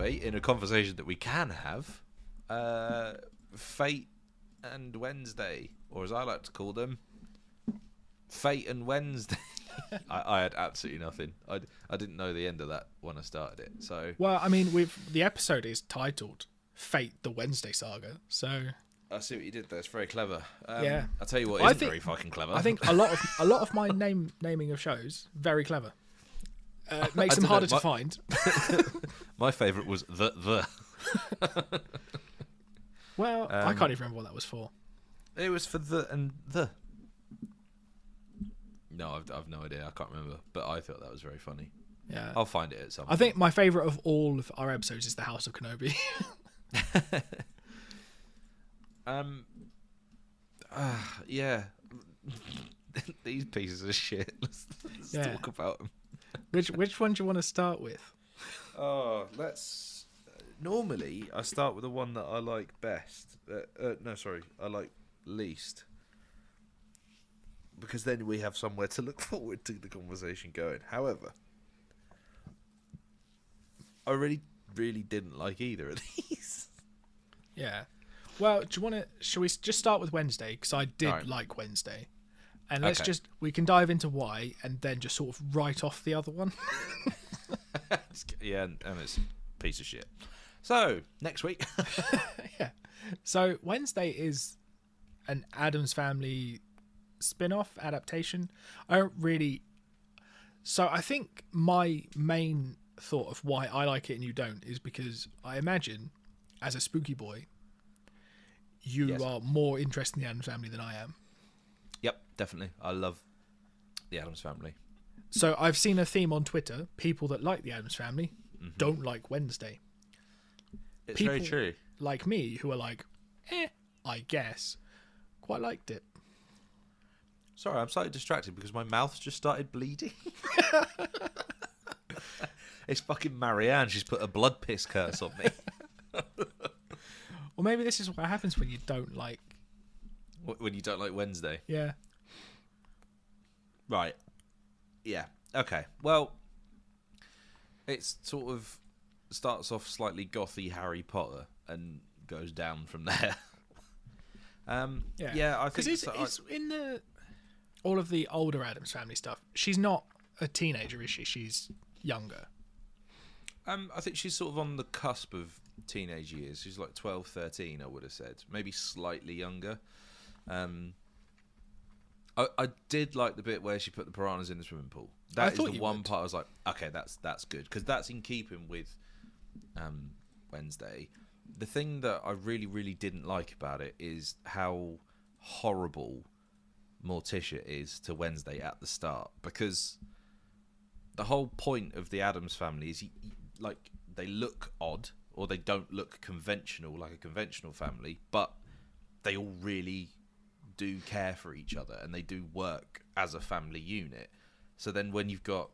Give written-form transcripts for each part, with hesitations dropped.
anyway, in a conversation that we can have, Fate and Wednesday, or as I like to call them, Fate and Wednesday. I had absolutely nothing. I didn't know the end of that when I started it. So well, I mean, the episode is titled "Fate: The Wednesday Saga," so I see what you did there. It's very clever. Yeah. I'll tell you what, I isn't think- very fucking clever. I think a lot of my naming of shows very clever. Makes them don't know, harder to find. my favourite was the. Well, I can't even remember what that was for. It was for the and the. No, I've no idea. I can't remember, but I thought that was very funny. Yeah, I'll find it at some I point. think my favourite of all of our episodes is the House of Kenobi. Yeah. These pieces of shit. Let's Yeah. talk about them. Which one do you want to start with? Oh, let's. Normally, I start with the one that I like best. I like least. Because then we have somewhere to look forward to the conversation going. However, I really, really didn't like either of these. Yeah. Well, do you want to? Shall we just start with Wednesday? Because I did Alright. like Wednesday, and let's Okay. we can dive into why, and then just sort of write off the other one. Yeah, and it's a piece of shit. So, next week. Yeah. So Wednesday is an Addams Family spin-off adaptation. I don't really. So I think my main thought of why I like it and you don't is because I imagine, as a spooky boy, you Yes. are more interested in the Addams Family than I am. Yep, definitely. I love the Addams Family. So I've seen a theme on Twitter: people that like the Addams Family don't like Wednesday. It's People very true. like me, who are like, I guess, quite liked it. Sorry, I'm slightly distracted because my mouth's just started bleeding. It's fucking Marianne. She's put a blood piss curse on me. Or maybe this is what happens when you don't like. When you don't like Wednesday. Yeah. Right. Yeah. Okay. Well, it sort of starts off slightly gothy Harry Potter and goes down from there. Yeah, I think because it's in the all of the older Addams Family stuff. She's not a teenager, is she? She's younger. I think she's sort of on the cusp of teenage years. She's like 12, 13, I would have said. Maybe slightly younger. I did like the bit where she put the piranhas in the swimming pool. That is the one part I was like, okay, that's good. Because that's in keeping with Wednesday. The thing that I really, really didn't like about it is how horrible Morticia is to Wednesday at the start. Because the whole point of the Addams Family is like they look odd or they don't look conventional like a conventional family, but they all really do care for each other and they do work as a family unit. So then when you've got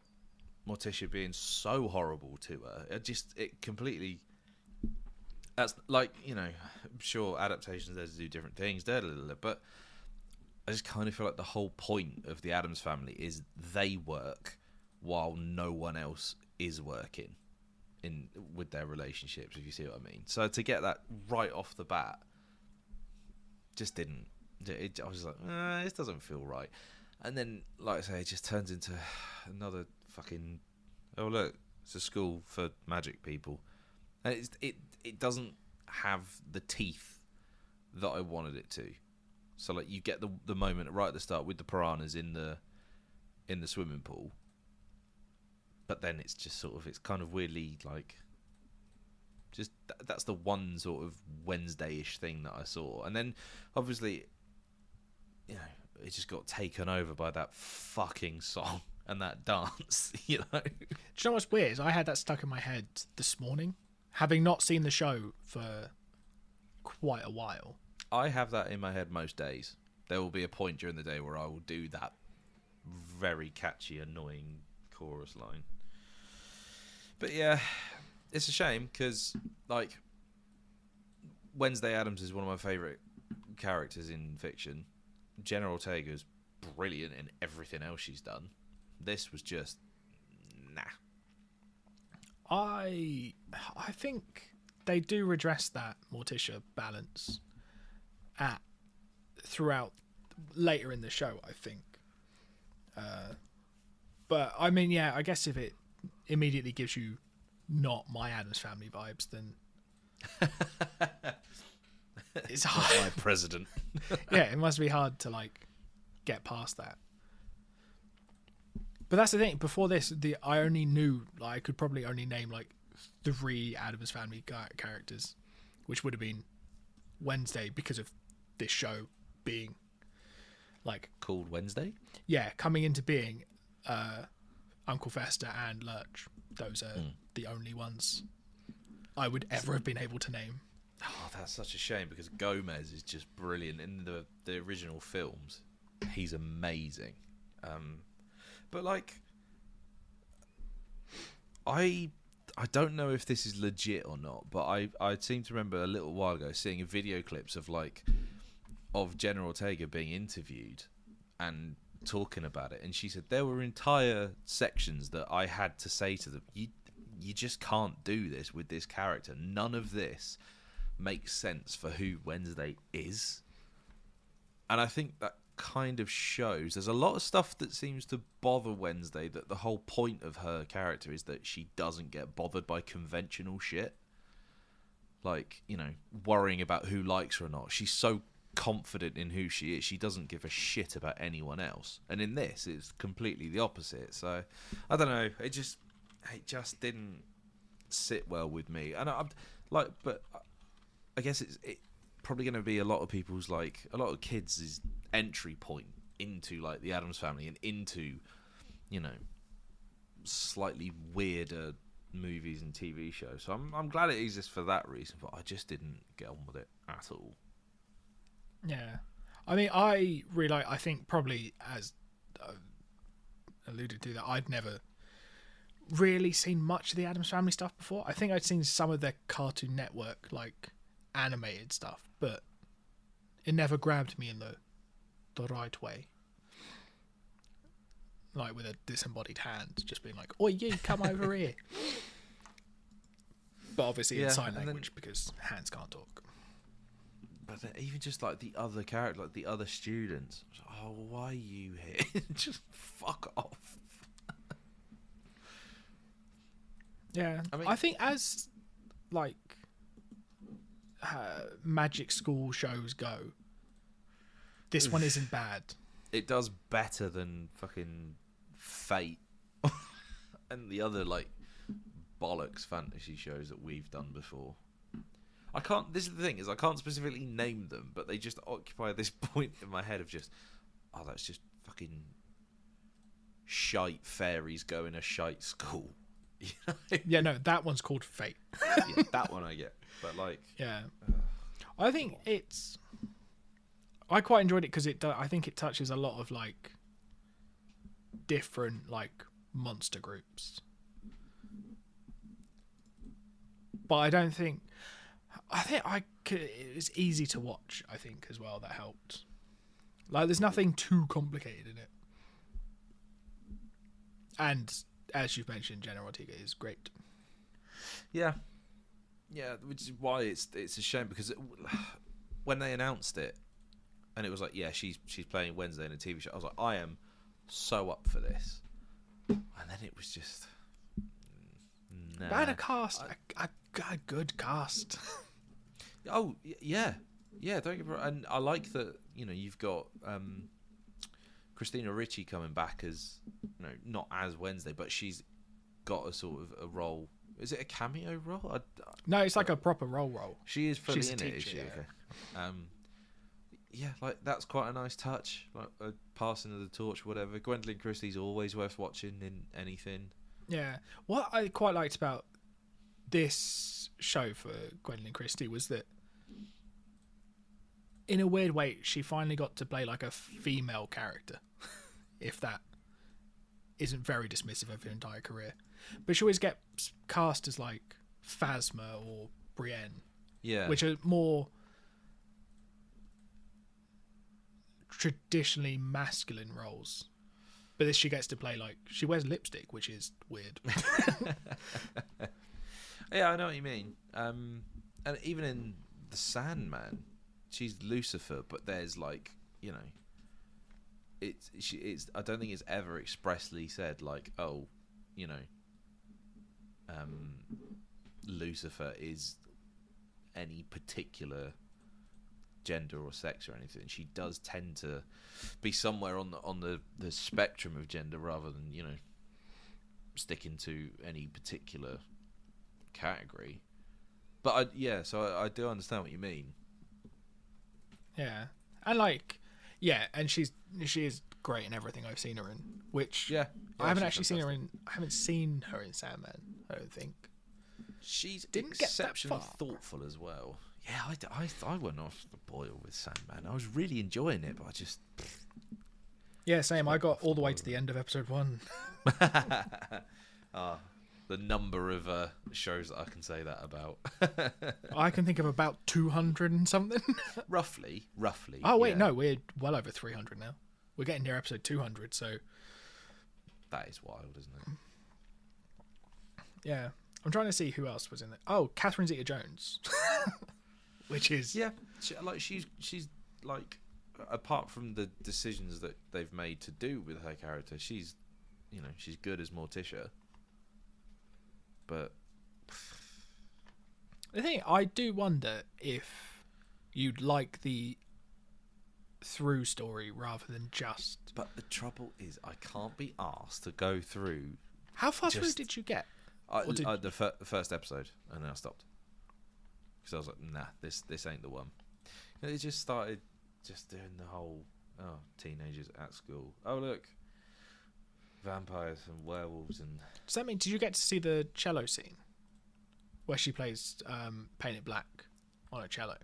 Morticia being so horrible to her, it completely... That's like, I'm sure adaptations there to do different things, but I just kind of feel like the whole point of the Addams Family is they work while no one else is working with their relationships, if you see what I mean. So to get that right off the bat just didn't... I was like, this doesn't feel right. And then, like I say, it just turns into another fucking... Oh, look, it's a school for magic people. And it doesn't have the teeth that I wanted it to. So, like, you get the moment right at the start with the piranhas in the swimming pool. But then it's just sort of... It's kind of weirdly, like... Just that's the one sort of Wednesday-ish thing that I saw. And then, obviously... it just got taken over by that fucking song and that dance, Do you know what's weird? Is I had that stuck in my head this morning, having not seen the show for quite a while. I have that in my head most days. There will be a point during the day where I will do that very catchy, annoying chorus line. But yeah, it's a shame because, like, Wednesday Addams is one of my favourite characters in fiction. Jenna Ortega's brilliant in everything else she's done. This was just nah. I think they do redress that Morticia balance at throughout later in the show, I think. But I mean, yeah, I guess if it immediately gives you not my Addams Family vibes, then it's hard. My president. Yeah, it must be hard to like get past that. But that's the thing. Before this, I only knew I could probably only name like 3 Addams Family characters, which would have been Wednesday because of this show being like Called Wednesday. Yeah, coming into being. Uncle Fester and Lurch. Those are the only ones I would ever have been able to name. Oh, that's such a shame because Gomez is just brilliant in the original films. He's amazing. But like, I don't know if this is legit or not, but I seem to remember a little while ago seeing a video clips of Jenna Ortega being interviewed and talking about it, and she said there were entire sections that I had to say to them, you just can't do this with this character. None of this makes sense for who Wednesday is. And I think that kind of shows there's a lot of stuff that seems to bother Wednesday, that the whole point of her character is that she doesn't get bothered by conventional shit, like, you know, worrying about who likes her or not. She's so confident in who she is, she doesn't give a shit about anyone else. And in this, it's completely the opposite. So I don't know, it just didn't sit well with me. And I'm like, but I guess it's probably going to be a lot of people's, like, a lot of kids' entry point into like the Addams Family and into, you know, slightly weirder movies and TV shows. So I'm glad it exists for that reason, but I just didn't get on with it at all. Yeah, I mean, I think probably, as alluded to, that I'd never really seen much of the Addams Family stuff before. I think I'd seen some of their Cartoon Network like animated stuff, but it never grabbed me in the right way, like with a disembodied hand just being like, "Oi, you come over here." But obviously in sign language, because hands can't talk. But then even just like the other character, like the other students, oh, why are you here? Just fuck off. Yeah, I think as like magic school shows go, this one isn't bad. It does better than fucking Fate and the other like bollocks fantasy shows that we've done before. I can't. This is the thing, is I can't specifically name them, but they just occupy this point in my head of just, oh, that's just fucking shite fairies going to shite school. You know? Yeah, no, that one's called Fate. Yeah, that one I get, but like, yeah, I think I quite enjoyed it because I think it touches a lot of like different like monster groups, but I think it was easy to watch. I think as well that helped. Like, there's nothing too complicated in it, and as you've mentioned, Jenna Ortega is great. Yeah, which is why it's a shame, because when they announced it and it was like, yeah, she's playing Wednesday in a TV show, I was like, I am so up for this. And then it was just, nah. But a cast, a good cast. Oh yeah, don't get me wrong. And I like that, you know, you've got Christina Ricci coming back as, you know, not as Wednesday, but she's got a sort of a role. Is it a cameo role? No, it's like a proper role. She is fully She's in a it, teacher, is she? yeah. Okay. Yeah, like that's quite a nice touch, like a passing of the torch, whatever. Gwendolyn Christie's always worth watching in anything. Yeah, what I quite liked about this show for Gwendolyn Christie was that, in a weird way, she finally got to play like a female character, if that isn't very dismissive of her entire career. But she always gets cast as like Phasma or Brienne, yeah, which are more traditionally masculine roles. But this she gets to play like she wears lipstick, which is weird. Yeah, I know what you mean. And even in the Sandman, she's Lucifer, but there's like, you know, it's I don't think it's ever expressly said like, oh, you know, Lucifer is any particular gender or sex or anything. She does tend to be somewhere on the spectrum of gender rather than, you know, sticking to any particular category. But I do understand what you mean. Yeah, and like, yeah, and she is great in everything I've seen her in. Which I haven't actually seen her in. I haven't seen her in Sandman. I don't think. She's Didn't exceptionally get that far. thoughtful as well. Yeah, I went off the boil with Sandman. I was really enjoying it, but I just... Yeah, same. I got all the way to the end of episode 1. The number of shows that I can say that about. I can think of about 200 and something. Roughly. Oh, wait, yeah. no, we're well over 300 now. We're getting near episode 200, so... That is wild, isn't it? Yeah. I'm trying to see who else was in it. Oh, Catherine Zeta-Jones. Which is... Yeah, she's like, apart from the decisions that they've made to do with her character, she's good as Morticia. But the thing, I do wonder if you'd like the through story rather than just... But the trouble is, I can't be asked to go through... How far through did you get? The first episode, and then I stopped. Because I was like, nah, this ain't the one. And it just started just doing the whole, teenagers at school. Oh, look, vampires and werewolves and... Does that mean, did you get to see the cello scene? Where she plays Paint It Black on a cello?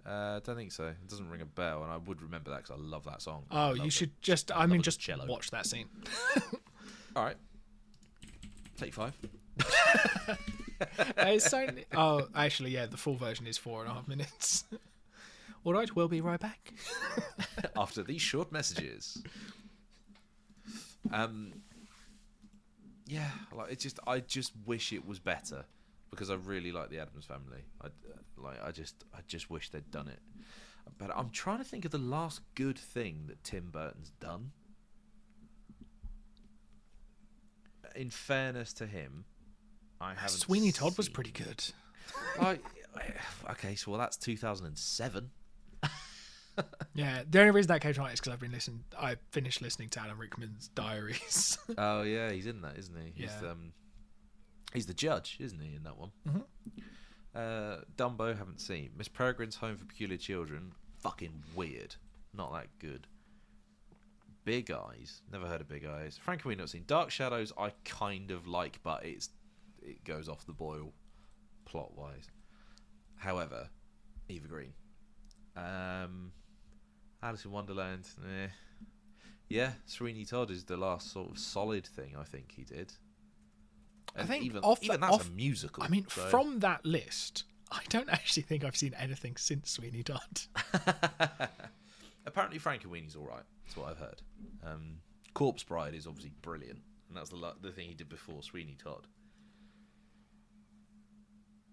I don't think so. It doesn't ring a bell, and I would remember that because I love that song. Oh, you should just cello. Watch that scene. All right. Take 5. It's so... Oh, actually, yeah, the full version is 4.5 minutes. All right, we'll be right back. After these short messages. Yeah, like I just wish it was better because I really like the Addams Family. I just wish they'd done it. But I'm trying to think of the last good thing that Tim Burton's done. In fairness to him, I haven't. Sweeney Todd was pretty good. Okay, so that's 2007. Yeah, the only reason that came to mind is because I finished listening to Alan Rickman's Diaries. Oh yeah, he's in that, isn't he? Yeah. He's the judge, isn't he, in that one? Mm-hmm. Dumbo, haven't seen. Miss Peregrine's Home for Peculiar Children, fucking weird, not that good. Big Eyes, never heard of Big Eyes. Frankenweenie, not seen. Dark Shadows, I kind of like, but it goes off the boil plot wise. However, Eva Green. Alice in Wonderland, yeah. Sweeney Todd is the last sort of solid thing I think he did. And I think even that's a musical. I mean, from that list, I don't actually think I've seen anything since Sweeney Todd. Apparently, Frankenweenie's all right. That's what I've heard. Corpse Bride is obviously brilliant, and that's the thing he did before Sweeney Todd.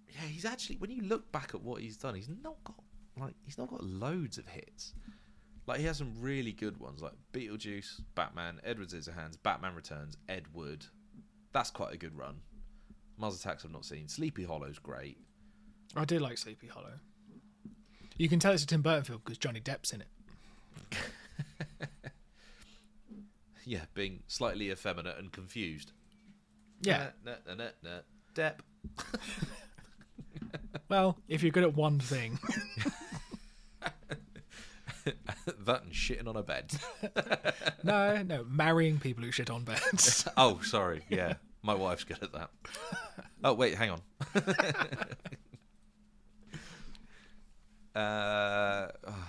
Yeah, he's actually, when you look back at what he's done, he's not got loads of hits. Like, he has some really good ones, like Beetlejuice, Batman, Edward Scissorhands, Batman Returns, Ed Wood. That's quite a good run. Mars Attacks I've not seen. Sleepy Hollow's great. I do like Sleepy Hollow. You can tell it's a Tim Burton film because Johnny Depp's in it. Yeah, being slightly effeminate and confused. Yeah. Depp. Well, if you're good at one thing. That and shitting on a bed. No, marrying people who shit on beds. Oh, sorry. Yeah, my wife's good at that. Oh, wait, hang on.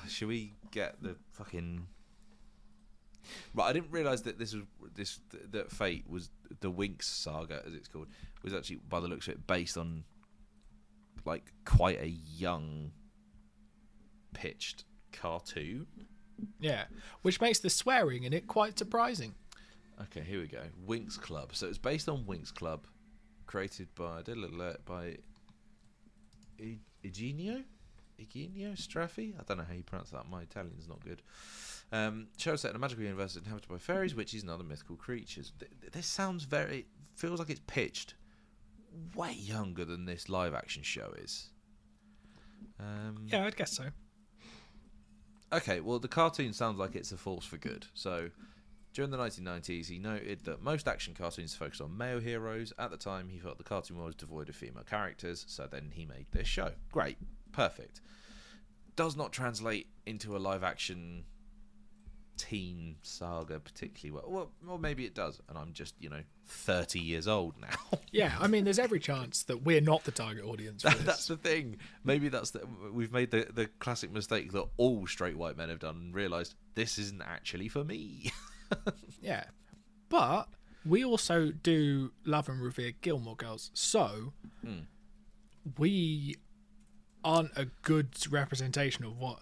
Should we get the fucking... Right, I didn't realise that that Fate was the Winx saga, as it's called, was actually, by the looks of it, based on like quite a young pitched cartoon. Yeah, which makes the swearing in it quite surprising. Okay, here we go. Winx Club. So it's based on Winx Club, created by Eugenio Straffi. I don't know how you pronounce that. My Italian's not good. Show set in a magical universe inhabited by fairies, witches, and other mythical creatures. This feels like it's pitched way younger than this live action show is. Yeah, I'd guess so. Okay, well, the cartoon sounds like it's a force for good. So, during the 1990s, he noted that most action cartoons focused on male heroes. At the time, he felt the cartoon was devoid of female characters, so then he made this show. Great. Perfect. Does not translate into a live-action teen saga particularly well. Well, maybe it does, and I'm just, 30 years old now. Yeah, I mean, there's every chance that we're not the target audience for this. That's the thing. Maybe we've made the classic mistake that all straight white men have done and realised this isn't actually for me. Yeah, but we also do love and revere Gilmore Girls, so we aren't a good representation of what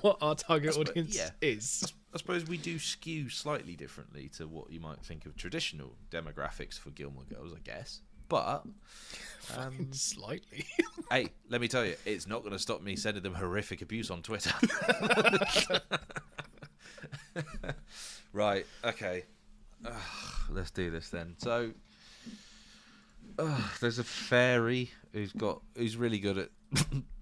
what our target audience is. I suppose we do skew slightly differently to what you might think of traditional demographics for Gilmore Girls, I guess. But slightly. Hey, let me tell you, it's not going to stop me sending them horrific abuse on Twitter. Right, okay. Let's do this then. So, there's a fairy who's really good at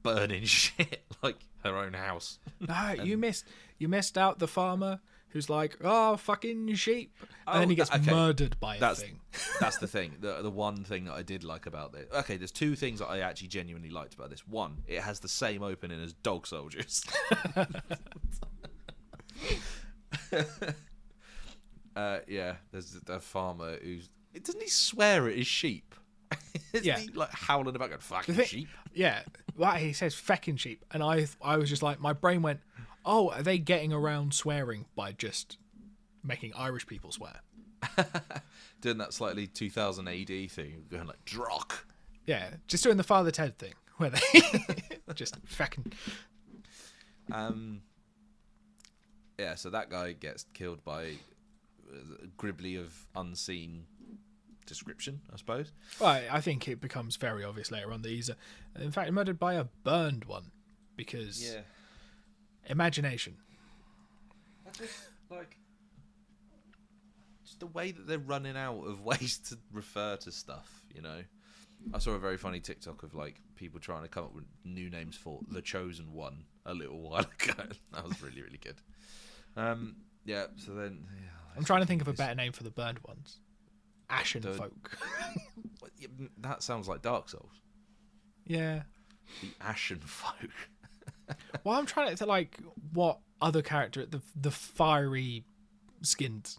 burning shit, like her own house. No, you missed out the farmer who's like, oh, fucking sheep, and then he gets murdered by a thing. That's the thing. The one thing that I did like about this. Okay, there's two things that I actually genuinely liked about this. One, it has the same opening as Dog Soldiers. Yeah, there's a farmer doesn't he swear at his sheep? Isn't he like howling about going fucking sheep? Yeah, well, he says fecking sheep, and I was just like, my brain went, oh, are they getting around swearing by just making Irish people swear? Doing that slightly 2000 AD thing, going like drock. Yeah, just doing the Father Ted thing where they just fecking. Yeah, so that guy gets killed by a gribbly of unseen description, I suppose. Well, I think it becomes very obvious later on that he's, in fact, murdered by a burned one because imagination. Just the way that they're running out of ways to refer to stuff, I saw a very funny TikTok of like people trying to come up with new names for the Chosen One a little while ago. That was really, really good. Yeah, so then I'm trying to think of a better name for the burned ones. Ashen folk. That sounds like Dark Souls. Yeah. The Ashen folk. Well, I'm trying to think, like, what other character, the fiery skins.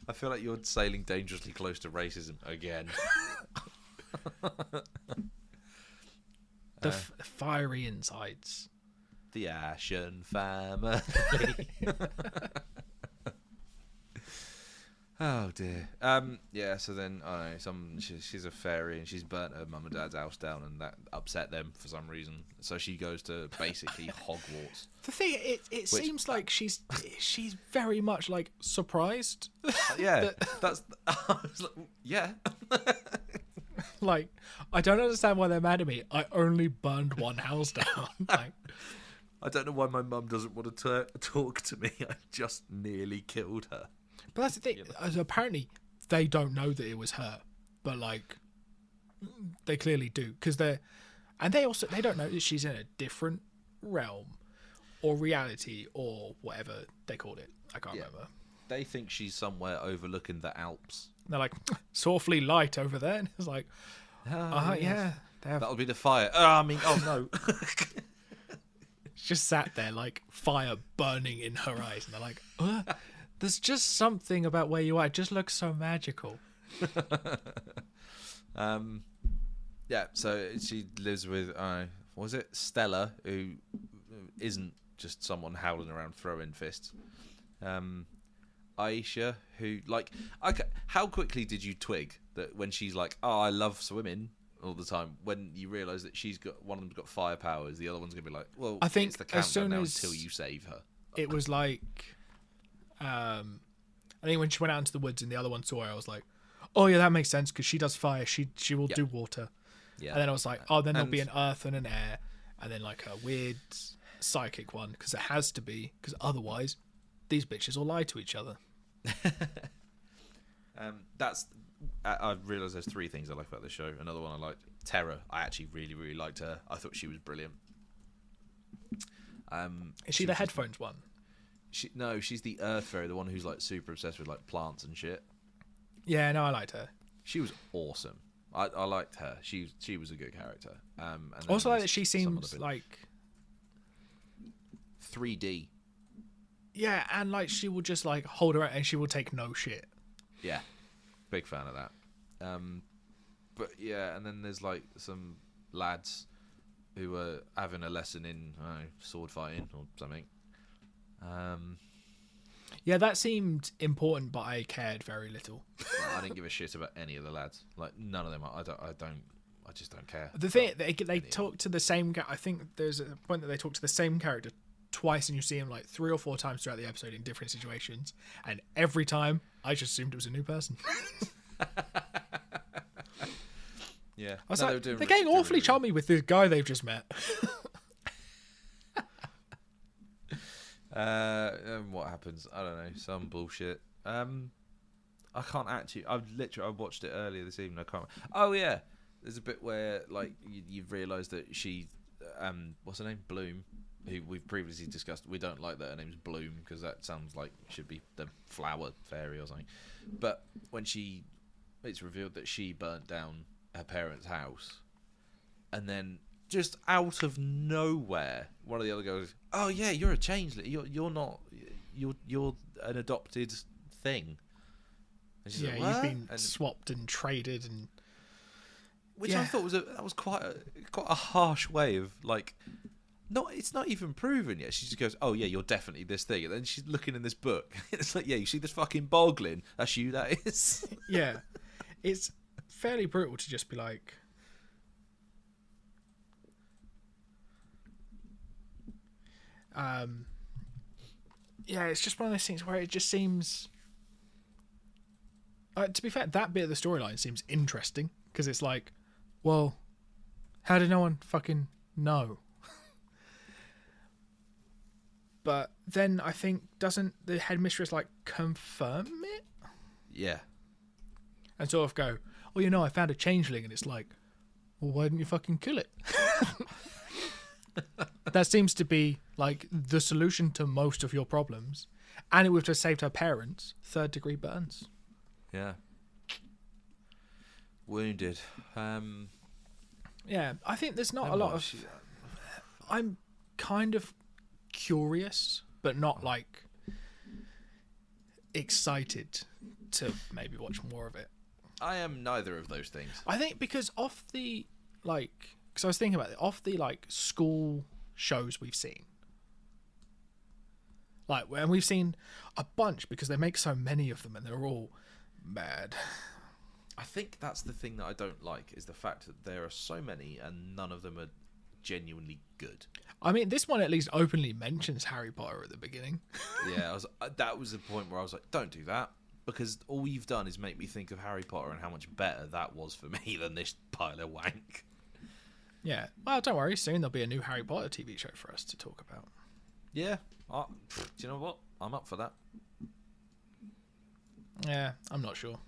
I feel like you're sailing dangerously close to racism again. The fiery insides. The Ashen family. Oh dear. Yeah. So then, I don't know. She's a fairy and she's burnt her mum and dad's house down, and that upset them for some reason. So she goes to basically Hogwarts. The thing, it seems like she's very much like surprised. Yeah. That's. I was like, yeah. Like, I don't understand why they're mad at me. I only burned one house down. Like, I don't know why my mum doesn't want to talk to me. I just nearly killed her. But that's the thing. Apparently, they don't know that it was her, but like, they clearly do because they don't know that she's in a different realm or reality or whatever they called it. I can't remember. They think she's somewhere overlooking the Alps. And they're like, it's awfully light over there. And it's like, yes. Yeah. That'll be the fire. Oh no. She just sat there like fire burning in her eyes. And they're like, there's just something about where you are. It just looks so magical. Yeah, so she lives with, was it Stella, who isn't just someone howling around throwing fists. Aisha, who, like, okay, how quickly did you twig that when she's like, oh, I love swimming all the time, when you realise that one of them's got fire powers, the other one's going to be like, well, I think it's the countdown as soon now as until you save her. it was like, I think when she went out into the woods and the other one saw her, I was like, oh yeah, that makes sense because she does fire. She will do water. Yeah. And then I was like, oh, then there'll be an earth and an air, and then like a weird psychic one because it has to be, because otherwise these bitches will lie to each other. I've realised there's 3 things I like about this show. Another one I liked, Terra. I actually really, really liked her. I thought she was brilliant. Is she the headphones one? No, she's the Earth Fairy, the one who's like super obsessed with like plants and shit. Yeah, no, I liked her. She was awesome. I liked her. She was a good character. And also, like that she seems like 3D. Yeah, and like she will just like hold her out and she will take no shit. Yeah, big fan of that. But yeah, and then there's like some lads who were having a lesson in sword fighting or something. Yeah, that seemed important, but I cared very little. I didn't give a shit about any of the lads. Like none of them. I just don't care. The thing they talk to the same guy. I think there's a point that they talk to the same character twice, and you see him like 3 or 4 times throughout the episode in different situations, and every time I just assumed it was a new person. Yeah, I was like, they're getting awfully chummy with this guy they've just met. What happens? I don't know. Some bullshit. I can't actually. I watched it earlier this evening. I can't. Oh yeah, there's a bit where like you've realised that she, what's her name? Bloom, who we've previously discussed. We don't like that her name's Bloom because that sounds like it should be the flower fairy or something. But when it's revealed that she burnt down her parents' house, and then just out of nowhere, one of the other goes, "Oh yeah, you're a changeling. You're not. You're an adopted thing." And she's like, you've been swapped and traded, and which I thought was quite a harsh way of like. It's not even proven yet. She just goes, "Oh yeah, you're definitely this thing," and then she's looking in this book. It's like, yeah, you see this fucking boglin? That's you. That is. Yeah, it's fairly brutal to just be like. Yeah, it's just one of those things where it just seems. To be fair, that bit of the storyline seems interesting because it's like, well, how did no one fucking know? But then I think doesn't the headmistress like confirm it? Yeah. And sort of go, oh, I found a changeling, and it's like, well, why didn't you fucking kill it? That seems to be like the solution to most of your problems, and it would have saved her parents 3rd-degree burns. Yeah. Wounded. Yeah, I think there's not a lot of. I'm kind of curious, but not like excited to maybe watch more of it. I am neither of those things. I think because of the because I was thinking about it, off the like school shows we've seen, and we've seen a bunch because they make so many of them and they're all bad. I think that's the thing that I don't like is the fact that there are so many and none of them are genuinely good. I mean, this one at least openly mentions Harry Potter at the beginning. Yeah, that was the point where I was like, don't do that, because all you've done is make me think of Harry Potter and how much better that was for me than this pile of wank. Yeah, well, don't worry, soon there'll be a new Harry Potter TV show for us to talk about. Yeah, do you know what? I'm up for that. Yeah, I'm not sure.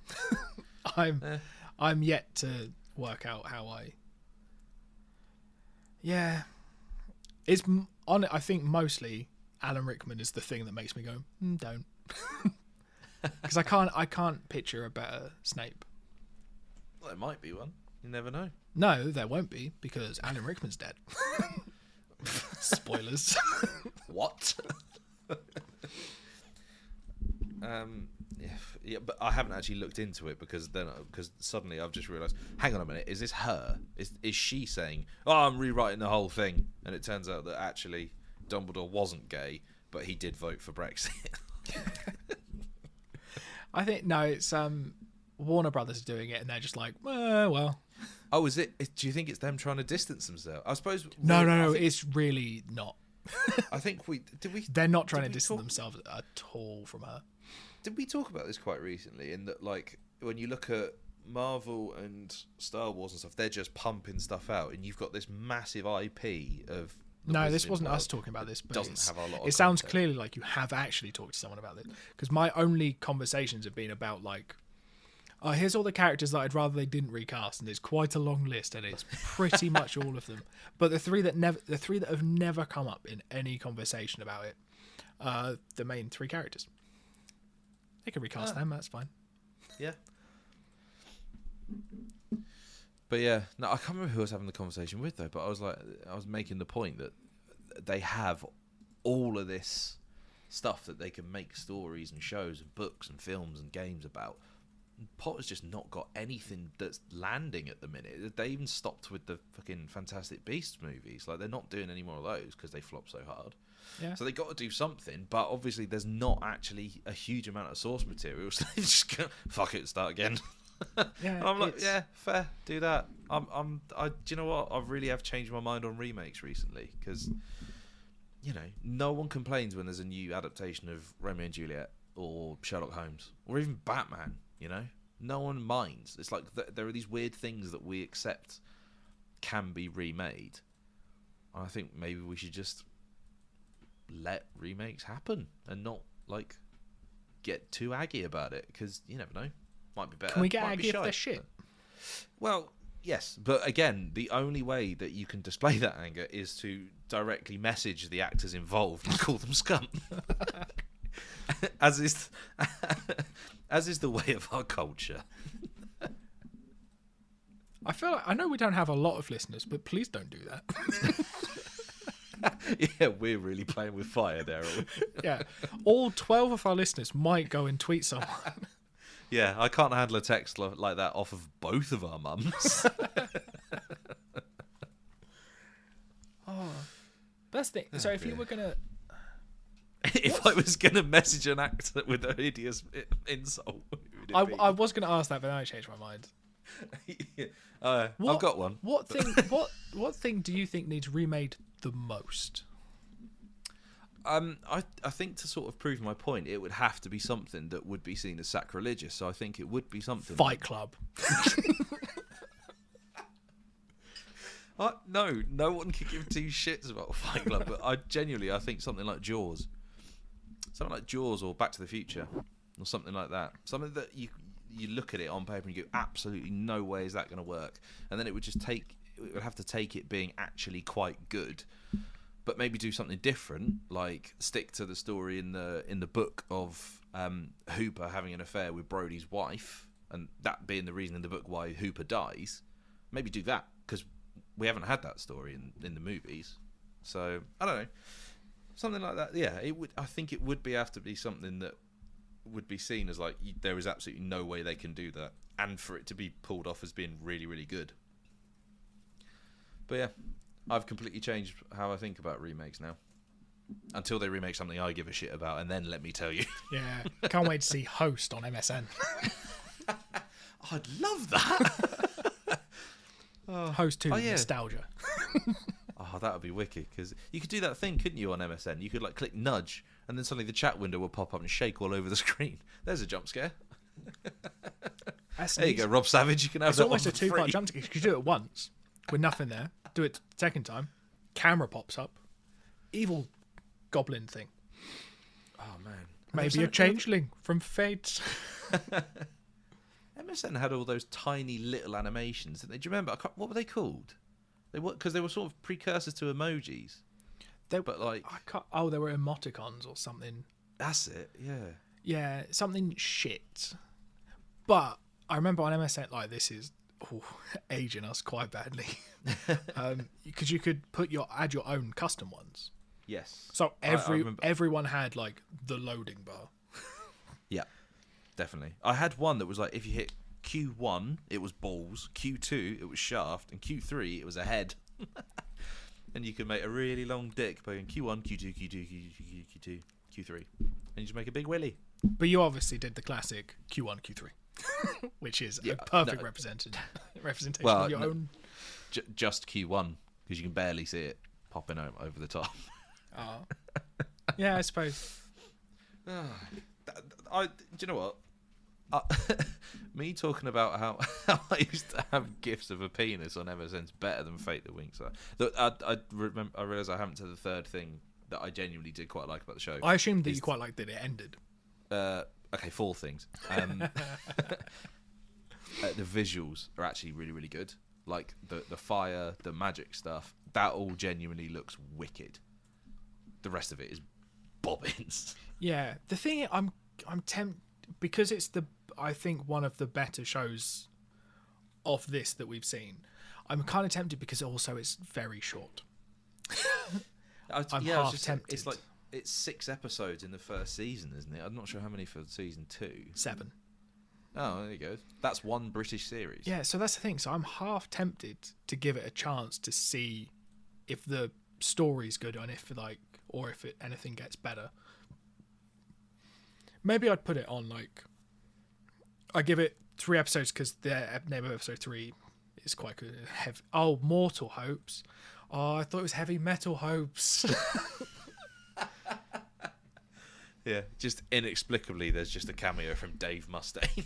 I'm yet to work out how I. Yeah, it's on. I think mostly Alan Rickman is the thing that makes me go don't, because I can't picture a better Snape. Well, there might be one. You never know. No, there won't be because Alan Rickman's dead. Spoilers. What? Yeah, but I haven't actually looked into it because suddenly I've just realised. Hang on a minute, is this her? Is she saying, "Oh, I'm rewriting the whole thing," and it turns out that actually Dumbledore wasn't gay, but he did vote for Brexit. I think no, it's Warner Brothers doing it, and they're just like, well. Oh, is it? Do you think it's them trying to distance themselves? I suppose. No, it's really not. I think They're not trying to we distance talk- themselves at all from her. Did we talk about this quite recently? In that, like, when you look at Marvel and Star Wars and stuff, they're just pumping stuff out, and you've got this massive IP of. No, this wasn't us talking about this, but doesn't have a lot. It sounds clearly like you have actually talked to someone about this, because my only conversations have been about like, oh, here's all the characters that I'd rather they didn't recast, and there's quite a long list, and it's pretty much all of them. But the three that have never come up in any conversation about it, the main three characters. They can recast them. That's fine. Yeah. But yeah, no, I can't remember who I was having the conversation with though. But I was making the point that they have all of this stuff that they can make stories and shows and books and films and games about. Potter's just not got anything that's landing at the minute. They even stopped with the fucking Fantastic Beasts movies. Like, they're not doing any more of those because they flop so hard. Yeah. So they got to do something, but obviously there's not actually a huge amount of source material. So they just go, fuck it, start again. Yeah, I'm like, yeah, fair, do that. Do you know what? I really have changed my mind on remakes recently because, you know, no one complains when there's a new adaptation of Romeo and Juliet or Sherlock Holmes or even Batman. You know, no one minds. It's like there are these weird things that we accept can be remade. And I think maybe we should just let remakes happen and not like get too aggy about it because you never know. Might be better. Can we get aggy if they're shit? Well, yes, but again, the only way that you can display that anger is to directly message the actors involved and call them scum. as is the way of our culture. I feel like, I know we don't have a lot of listeners, but please don't do that. Yeah, we're really playing with fire there, aren't we? Yeah, all 12 of our listeners might go and tweet someone. Yeah, I can't handle a text like that off of both of our mums. That's the thing. So if you were going to... If I was going to message an actor with a hideous insult, who would it be? I was going to ask that, but then I changed my mind. I've got one. What thing do you think needs remade the most? I think to sort of prove my point, it would have to be something that would be seen as sacrilegious. So I think it would be something. Fight Club. No one could give two shits about Fight Club, but I think something like Jaws. Something like Jaws or Back to the Future or something like that. Something that you look at it on paper and you go, absolutely no way is that going to work. And then it would have to take it being actually quite good, but maybe do something different, like stick to the story in the book of Hooper having an affair with Brody's wife, and that being the reason in the book why Hooper dies. Maybe do that, because we haven't had that story in the movies. So I don't know, something like that. Yeah, it would. I think it would have to be something that would be seen as like there is absolutely no way they can do that, and for it to be pulled off as being really, really good. But yeah, I've completely changed how I think about remakes now. Until they remake something I give a shit about, and then let me tell you. Yeah, can't wait to see Host on MSN. I'd love that. Host 2, nostalgia. Oh, that would be wicked, because you could do that thing, couldn't you, on MSN? You could like click nudge, and then suddenly the chat window will pop up and shake all over the screen. There's a jump scare. There you go, Rob Savage. You can have it's that almost one a for two-part free. jump scare. You could do it once with nothing there. Do it second time. Camera pops up. Evil goblin thing. Oh man, Maybe a changeling from Fate. MSN had all those tiny little animations. Didn't they? Do you remember? What were they called? Because they were sort of precursors to emojis. They were were emoticons or something. That's it. Yeah. Yeah, something shit. But I remember on MSN, like, this is aging us quite badly, because you could add your own custom ones. Yes. So everyone had like the loading bar. Yeah, definitely. I had one that was like if you hit Q1, it was balls. Q2, it was shaft, and Q3, it was a head. And you could make a really long dick by going Q1, Q2, Q2, Q3, and you just make a big willy. But you obviously did the classic Q1, Q3, which is a perfect representation of your own. Just Q1, because you can barely see it popping over the top. Oh. Yeah, I suppose. Do you know what? Me talking about how I used to have gifs of a penis on MSN's better than Fate the Winx are. I realise I haven't said the third thing that I genuinely did quite like about the show. I assumed that you quite liked that it ended. Okay, 4 things. The visuals are actually really, really good. Like the fire, the magic stuff, that all genuinely looks wicked. The rest of it is bobbins. Yeah, the thing I'm tempted because it's I think one of the better shows of this that we've seen. I'm kind of tempted because also it's very short. I'm half tempted. It's like it's 6 episodes in the first season, isn't it? I'm not sure how many for season 2. 7. Oh, there you go. That's one British series. Yeah, so that's the thing. So I'm half tempted to give it a chance to see if the story's good and if anything gets better. Maybe I'd put it on I give it 3 episodes because the name of episode 3 is quite good. Mortal Hopes. Oh, I thought it was Heavy Metal Hopes. Yeah, just inexplicably, there's just a cameo from Dave Mustaine.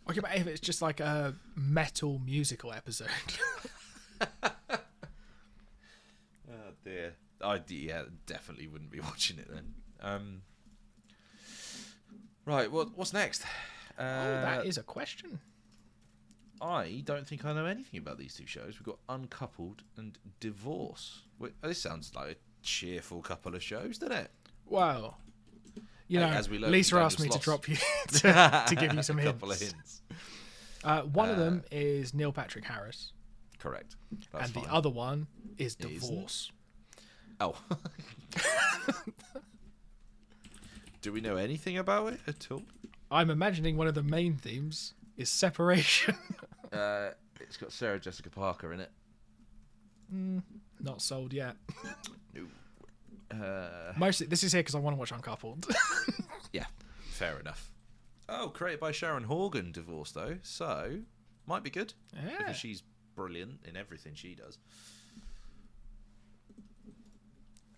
Okay, but if it's just like a metal musical episode. Oh dear. I definitely wouldn't be watching it then. Right, what's next? That is a question. I don't think I know anything about these 2 shows. We've got Uncoupled and Divorce. This sounds like a cheerful couple of shows, doesn't it? Well, as we learned Lisa from asked me Daniel to drop you to give you some a hints. couple of hints. One of them is Neil Patrick Harris. Correct. That's and fine. the other one is Divorce. Oh. Do we know anything about it at all? I'm imagining one of the main themes is separation. It's got Sarah Jessica Parker in it. Not sold yet. No. Mostly, this is here because I want to watch Uncoupled. Yeah, fair enough. Oh, created by Sharon Horgan, Divorce, though. So, might be good. Yeah. Because she's brilliant in everything she does.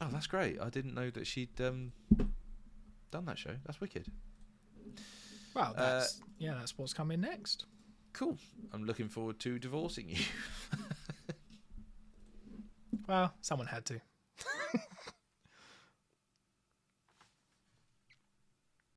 Oh, that's great. I didn't know that she'd done that show. That's wicked. Well, that's what's coming next. Cool. I'm looking forward to divorcing you. Well, someone had to.